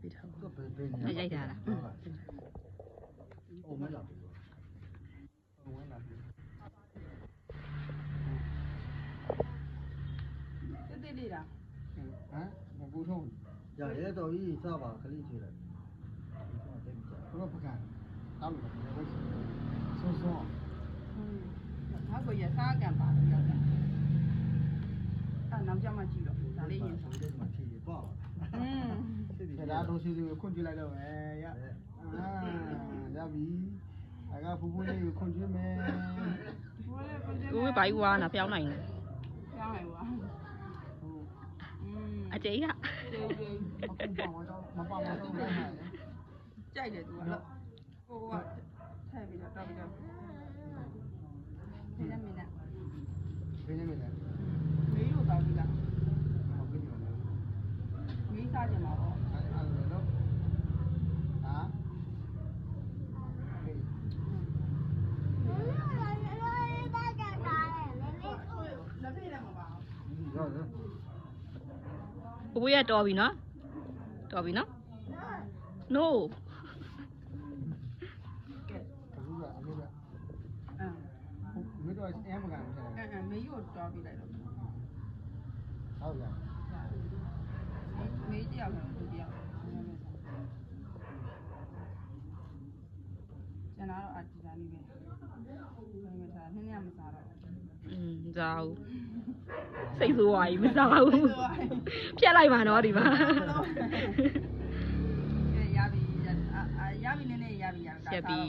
ပေးထားပါ သူကဘယ်နေ ရိုက်ထားလား အိုမဲလာပြီအိုမဲလာပြီ တိတိလေးတာ ဟမ်မပူထုံးရရဲတော်ကြီးစပါခလေးချွေလိုက်ဘုရားပကံတောင်းလို့လည်းဝိတ်ဆုံးဆုံး နောက်ကိုရစားကံပါလို့ရောက်တယ်အဲ့နောက်ကြမှာကြည့်တော့ဒါလေးရင် ဆိုတဲ့မှာဖြည့်ရပါဒါတော့ရှိသေးခွင့်ကြည့်လိုက်တော့မယ်ရရပြီအကဖူးဖူးလေးကိုခွင့်ကြည့်မယ် ကိုဝေးဘာကြီးဝါနာပြောင်းနိုင်တယ် ပြောင်းလိုက်ပါ အကျိက ကျေးကျေး အခုပေါ့တော့မပေါ့တော့လည်း ကြိုက်တယ်သူကတော့ကိုကထည့်ပြီးတော့တောက်ပြီးတော့မင်းနဲ့ ဘယ်နေမလဲ မေးလို့တောက်ပြီးလား ဟုတ်ပြီနော် မေးစားကြမှာပေါ့ အဲ့ဒါလည်းတော့ဟာ လက်ဖေးလည်းမပါဘူး ရောရော ကိုဝေးရတော်ပြီနော်တော်ပြီနော် no အခုကအမေက အင်း မင်းတို့အမ်းမကန်ထည့်တယ် မေးကိုတောက်ပြီးလိုက်တော့ ဟုတ်ရ မေးတယောက်တော့သူတယောက်ကျန်တော့အတီတာလေးပဲဘယ်မှာစားနည်းနည်းမစားတော့ ဇာဦးစိတ်ဆိုးသွားပြီမစားဘူးဖြတ်လိုက်ပါနော်ဒီမှာ ရပြီနည်းနည်းရပြီ ဖြတ်ပြီး